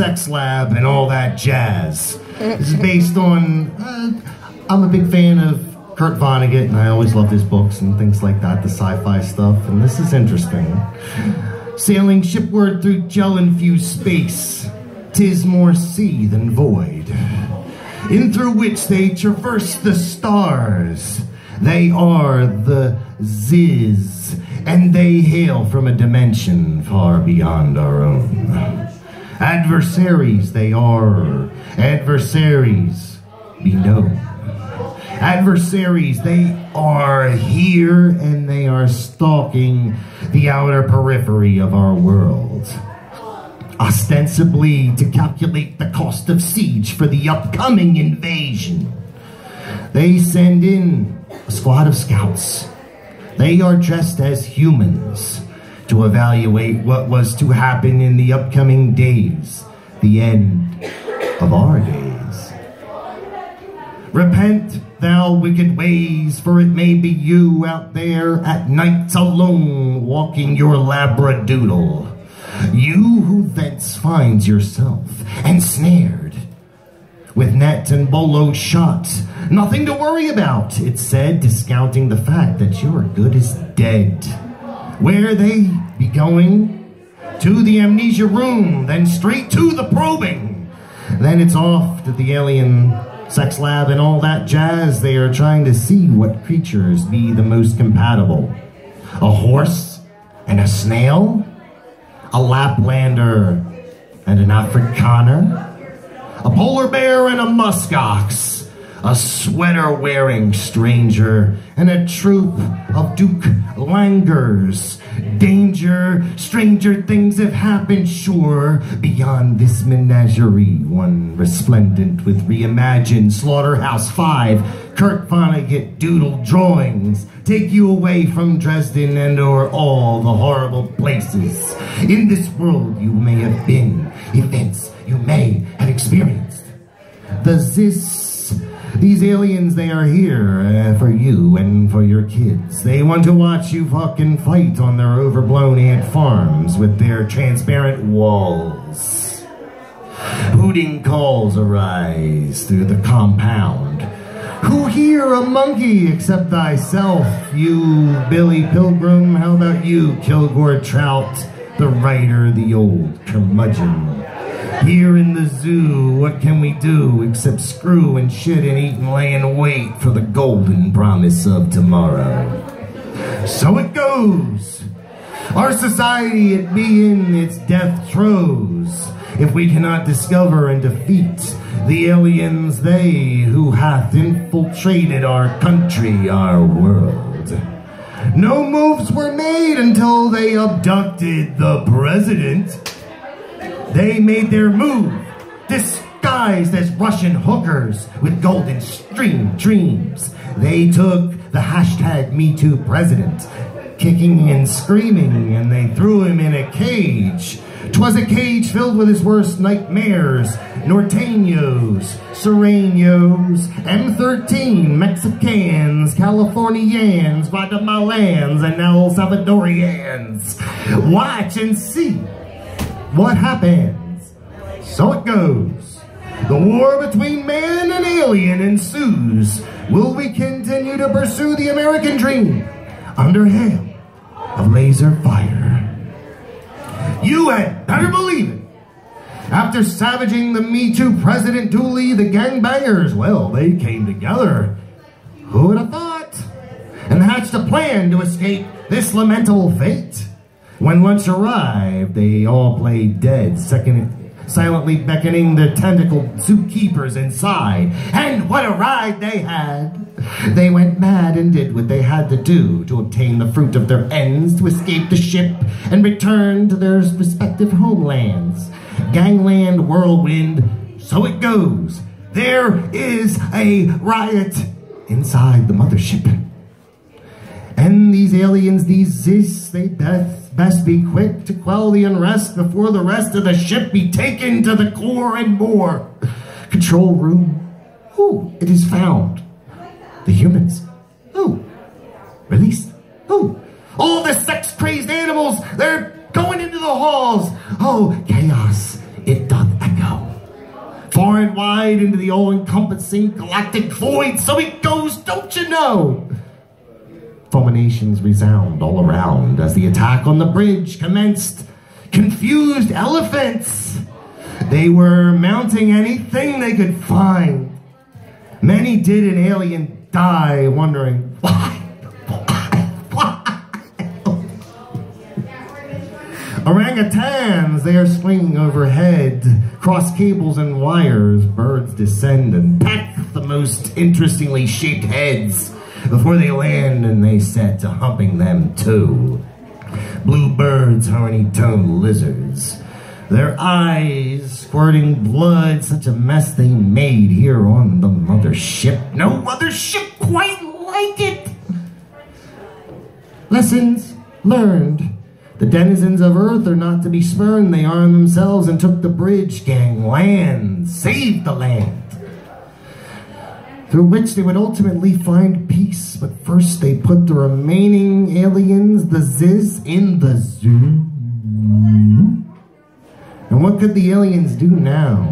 sex lab and all that jazz. This is based on, I'm a big fan of Kurt Vonnegut, and I always loved his books and things like that, the sci-fi stuff, and this is interesting. Sailing shipward through gel-infused space, 'tis more sea than void, in through which they traverse the stars. They are the Ziz, and they hail from a dimension far beyond our own. Adversaries they are, adversaries be known. Adversaries, they are here, and they are stalking the outer periphery of our world, ostensibly to calculate the cost of siege for the upcoming invasion. They send in a squad of scouts. They are dressed as humans to evaluate what was to happen in the upcoming days, the end of our days. Repent, thou wicked ways, for it may be you out there at nights alone walking your labradoodle. You who thence finds yourself ensnared with net and bolo shot. Nothing to worry about, it said, discounting the fact that you're good as dead. Where they be going? To the amnesia room, then straight to the probing. Then it's off to the alien sex lab and all that jazz. They are trying to see what creatures be the most compatible. A horse and a snail? A Laplander and an Afrikaner? A polar bear and a muskox? A sweater-wearing stranger and a troop of Duke Langers. Danger, stranger things have happened, sure, beyond this menagerie. One resplendent with reimagined Slaughterhouse 5, Kurt Vonnegut doodle drawings take you away from Dresden and or all the horrible places in this world you may have been, events you may have experienced. These aliens, they are here for you and for your kids. They want to watch you fucking fight on their overblown ant farms with their transparent walls. Hooting calls arise through the compound. Who here a monkey except thyself, you Billy Pilgrim? How about you, Kilgore Trout, the writer, the old curmudgeon? Here in the zoo, what can we do except screw and shit and eat and lay in wait for the golden promise of tomorrow? So it goes. Our society, it be in its death throes, if we cannot discover and defeat the aliens, they who hath infiltrated our country, our world. No moves were made until they abducted the president. They made their move, disguised as Russian hookers with golden stream dreams. They took the hashtag #MeToo president, kicking and screaming, and they threw him in a cage. 'Twas a cage filled with his worst nightmares, norteños, sereños, M13, Mexicans, Californians, Guatemalans, and El Salvadorians. Watch and see what happens. So it goes. The war between man and alien ensues. Will we continue to pursue the American dream under hail of laser fire? You had better believe it. After savaging the #MeToo president duly, the gangbangers, well, they came together. Who would have thought? And hatched a plan to escape this lamentable fate. When lunch arrived, they all played dead, silently beckoning the tentacled zookeepers inside. And what a ride they had! They went mad and did what they had to do to obtain the fruit of their ends, to escape the ship and return to their respective homelands. Gangland whirlwind, so it goes. There is a riot inside the mothership. And these aliens, these Zis, they best be quick to quell the unrest before the rest of the ship be taken to the core and more. Control room. Ooh, it is found. The humans. Ooh. Released. Ooh. All the sex-crazed animals, they're going into the halls. Oh, chaos. It doth far and wide into the all-encompassing galactic void. So it goes, don't you know? Fulminations resound all around as the attack on the bridge commenced. Confused elephants. They were mounting anything they could find. Many did an alien die, wondering why. Orangutans, they are swinging overhead, cross cables and wires. Birds descend and peck the most interestingly shaped heads before they land, and they set to humping them too. Blue birds, horny-toned lizards, their eyes squirting blood, such a mess they made here on the mothership. No other ship quite like it. Lessons learned. The denizens of Earth are not to be spurned. They armed themselves and took the bridge gang land, saved the land, through which they would ultimately find peace. But first they put the remaining aliens, the Ziz, in the zoo. And what could the aliens do now?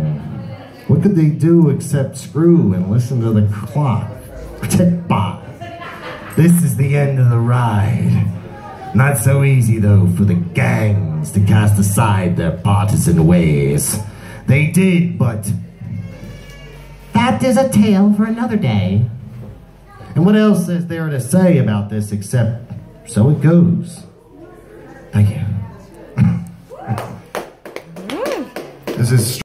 What could they do except screw and listen to the clock tick by? This is the end of the ride. Not so easy, though, for the gangs to cast aside their partisan ways. They did, but that is a tale for another day. And what else is there to say about this except so it goes? Thank you. This is